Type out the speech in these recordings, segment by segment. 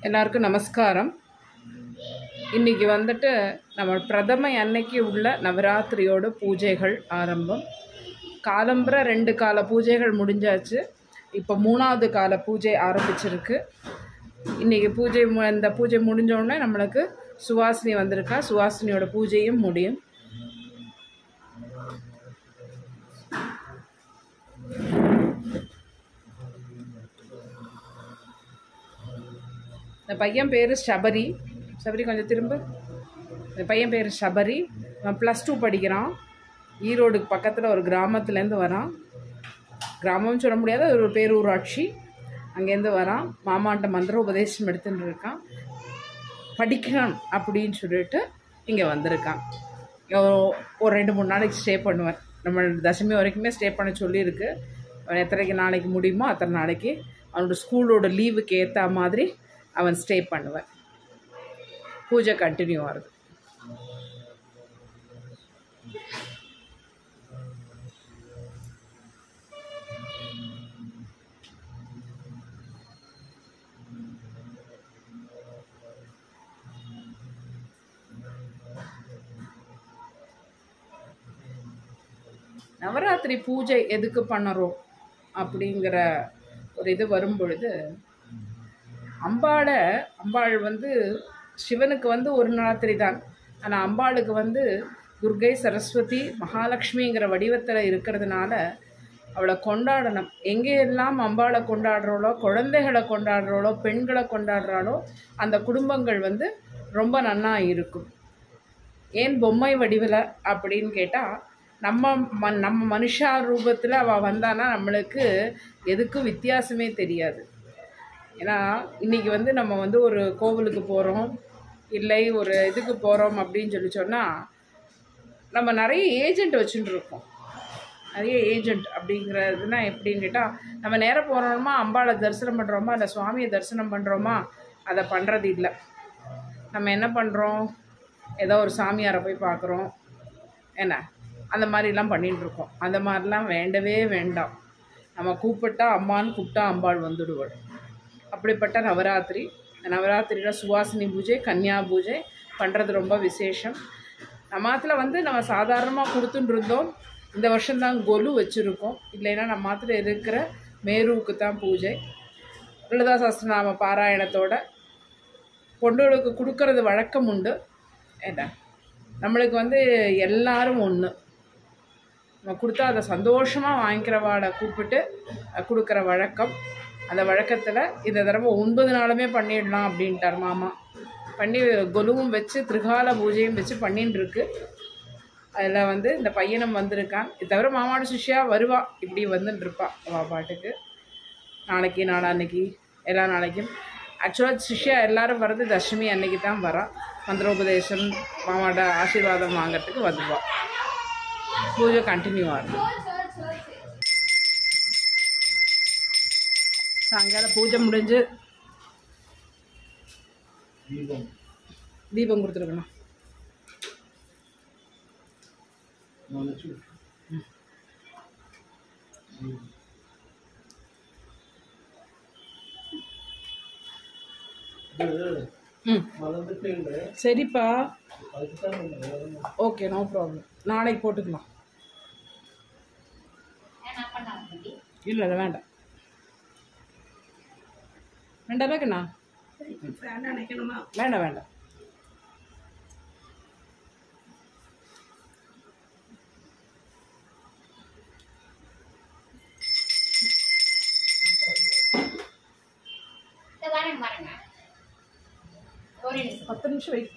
எல்லாருக்கும் நமஸ்காரம். இன்றைக்கி வந்துட்டு நம்ம பிரதமை அன்னைக்கு உள்ள நவராத்திரியோட பூஜைகள் ஆரம்பம். காலம்புற 2 கால பூஜைகள் முடிஞ்சாச்சு. இப்போ 3வது கால பூஜை ஆரம்பிச்சிருக்கு. இன்றைக்கி இந்த பூஜை முடிஞ்சோடனே நம்மளுக்கு சுவாசினி வந்திருக்கா. சுவாசினியோட பூஜையும் முடியும். இந்த பையன் பேர் சபரி. கொஞ்சம் திரும்ப. இந்த பையன் பேர் சபரி. அவன் +2 படிக்கிறான். ஈரோடுக்கு பக்கத்தில் ஒரு கிராமத்துலேருந்து வரான். கிராமம்னு சொல்ல முடியாது, அது ஒரு பேரூராட்சி. அங்கேருந்து வரான். மாமாட்ட மந்திர உபதேசம் எடுத்துகிட்டு இருக்கான். படிக்கணும் அப்படின்னு சொல்லிட்டு இங்கே வந்திருக்கான். ஒரு 2-3 நாளைக்கு ஸ்டே பண்ணுவேன். நம்ம தசமி வரைக்குமே ஸ்டே பண்ண சொல்லியிருக்கு. அவன் எத்தனைக்கு நாளைக்கு முடியுமோ அத்தனை நாளைக்கு அவனோட ஸ்கூலோட லீவுக்கு ஏற்ற மாதிரி அவன் ஸ்டே பண்ணுவேன். பூஜை கண்டினியூ ஆகுது. நவராத்திரி பூஜை எதுக்கு பண்ணுறோம் அப்படிங்கிற ஒரு இது வரும் பொழுது, அம்பாள் வந்து சிவனுக்கு வந்து ஒரு நவராத்திரி தான். ஆனால் அம்பாளுக்கு வந்து துர்கை, சரஸ்வதி, மகாலட்சுமிங்கிற வடிவத்தில் இருக்கிறதுனால அவளை கொண்டாடணும். எங்கேயெல்லாம் அம்பாளை கொண்டாடுறாளோ, குழந்தைகளை கொண்டாடுறாளோ, பெண்களை கொண்டாடுறாளோ அந்த குடும்பங்கள் வந்து ரொம்ப நன்னா இருக்கும். ஏன் பொம்மை வடிவில் அப்படின்னு கேட்டால், நம்ம மனுஷா ரூபத்தில் அவள் வந்தானா நம்மளுக்கு எதுக்கும் வித்தியாசமே தெரியாது. ஏன்னா இன்றைக்கி வந்து நம்ம வந்து ஒரு கோவிலுக்கு போகிறோம், இல்லை ஒரு இதுக்கு போகிறோம் அப்படின்னு சொன்னால் நம்ம நிறைய ஏஜெண்ட் வச்சுட்டு இருக்கோம். நிறைய ஏஜெண்ட் அப்படிங்கிறதுனா எப்படின்னு கேட்டால், நம்ம நேராக போகிறோமா, அம்பாளை தரிசனம் பண்ணுறோமா, இல்லை சுவாமியை தரிசனம் பண்ணுறோமா, அதை பண்ணுறது இல்லை. நம்ம என்ன பண்ணுறோம், ஏதோ ஒரு சாமியாரை போய் பார்க்குறோம், என்ன அந்த மாதிரிலாம் பண்ணிகிட்ருக்கோம். அந்த மாதிரிலாம் வேண்டவே வேண்டாம். நம்ம கூப்பிட்டா அம்மான்னு கூப்பிட்டா அம்பாள் வந்துடுவாள். அப்படிப்பட்ட நவராத்திரியில் சுவாசினி பூஜை, கன்னியா பூஜை பண்ணுறது ரொம்ப விசேஷம். நம்மாத்தில் வந்து நம்ம சாதாரணமாக கொடுத்துட்டு இருந்தோம். இந்த வருஷம்தான் கொலு வச்சுருக்கோம். இல்லைன்னா நம்மாத்தில் இருக்கிற மேருவுக்கு தான் பூஜை. லலிதா சஹஸ்ரநாம பாராயணத்தோட பொண்ணுகளுக்கு கொடுக்கறது வழக்கம் உண்டு. என்ன நம்மளுக்கு வந்து எல்லாரும் ஒன்று. நம்ம கொடுத்தா அதை சந்தோஷமாக வாங்கிக்கிறவாளை கூப்பிட்டு கொடுக்குற வழக்கம். அந்த வழக்கத்தில் இந்த தடவை 9 நாளுமே பண்ணிடலாம் அப்படின்ட்டார் மாமா. பண்ணி கொலுவும் வச்சு திரிகால பூஜையும் வச்சு பண்ணின்னு இருக்கு. அதில் வந்து இந்த பையனும் வந்திருக்கான். இது தவிர மாமாவோட சிஷ்யா வருவா, இப்படி வந்துட்டுருப்பா அவள் பாட்டுக்கு. நாளைக்கு, நாளான்னைக்கு, எல்லா நாளைக்கும். ஆக்சுவலாக சிஷ்யா எல்லோரும் வர்றது தசமி அன்னைக்கு தான் வரா. மந்திரோபதேசம், மாமாவோட ஆசீர்வாதம் வாங்கிறதுக்கு வந்துடுவா. பூஜை கண்டினியூ ஆகும். சாயங்காலம் பூஜை முடிஞ்சு தீபம் கொடுத்துருக்கணும். சரிப்பா, ஓகே, நோ ப்ராப்ளம். நாளைக்கு போட்டுக்கலாம். இல்லை வேண்டாம் வேண்டாம்க்கண்ணா, வேண்டாம். ஒரு 10 நிமிஷம் வெயிட்.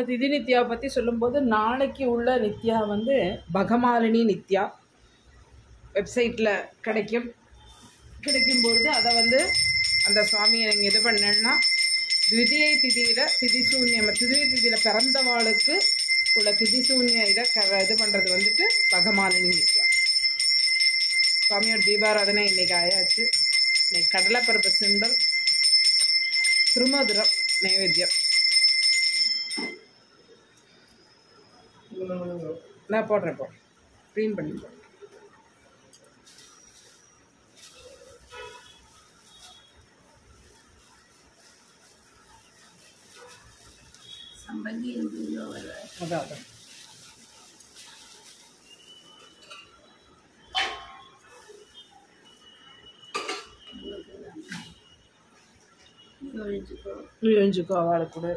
இப்போ திதி நித்யாவை பற்றி சொல்லும்போது நாளைக்கு உள்ள நித்யா வந்து பகமாலினி நித்யா வெப்சைட்டில் கிடைக்கும்பொழுது அதை வந்து அந்த சுவாமியை நீங்கள் இது பண்ணேன்னா திவிதியை திதியில் திதிய திதியில் பிறந்தவாளுக்கு உள்ள திதிசூன்ய இதை இது பண்ணுறது வந்துட்டு பகமாலினி நித்யா. சுவாமியோட தீபாராதனை இன்றைக்கி ஆயாச்சு. இன்னைக்கு கடலைப்பருப்பு சுண்டல் திருமதுரம் நைவேத்தியம். நான் போடுறேன் க்ளீன் பண்ணி போடுறேன். அதான் எழுஞ்சுக்கோ அவளுக்கு கூட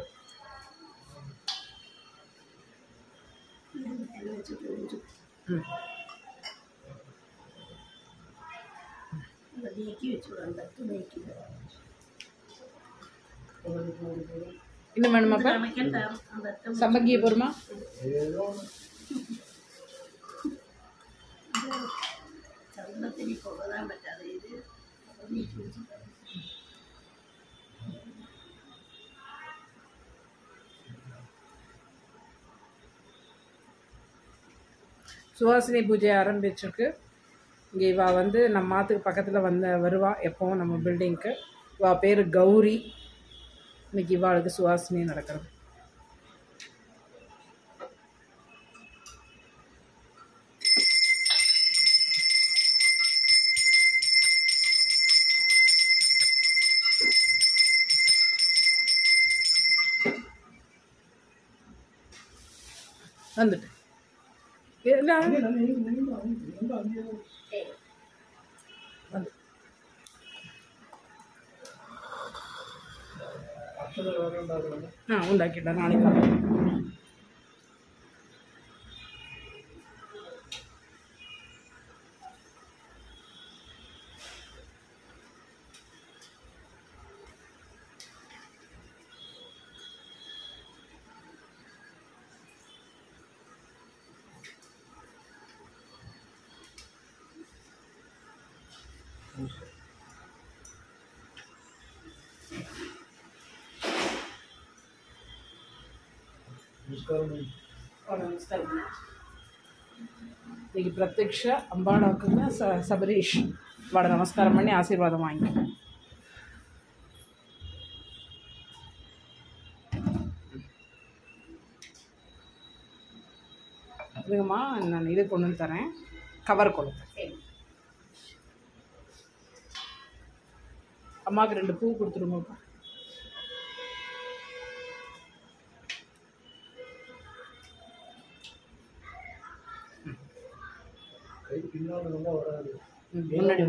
இன்னும் வேணுமாப்பா சம்பங்கிய போருமா? சுவாசினி பூஜை ஆரம்பிச்சிருக்கு. இங்கே இவா வந்து நம்ம மாத்துக்கு பக்கத்தில் வருவா எப்போவும் நம்ம பில்டிங்க்கு. இவா பேர் கௌரி. இன்னைக்கு இவாளுக்கு சுவாசினி நடக்கிறது. வந்துட்டு ഉണ്ടാക്കിയിട്ടാണ് നാളെ ಈಗ ಪ್ರತ್ಯಕ್ಷ ಅಂಬಾಳಕ್ಕನ್ನ ಸಬರೀಶ್ వాడు నమస్కారం பண்ணி ఆశీర్వాదం వాంగి இதுங்கம்மா நான் இது கொண்டு வந்து தரேன். கவர் கொண்டு அம்மாவுக்கு 2 பூ கொடுத்துருங்கப்பா. முன்னாடி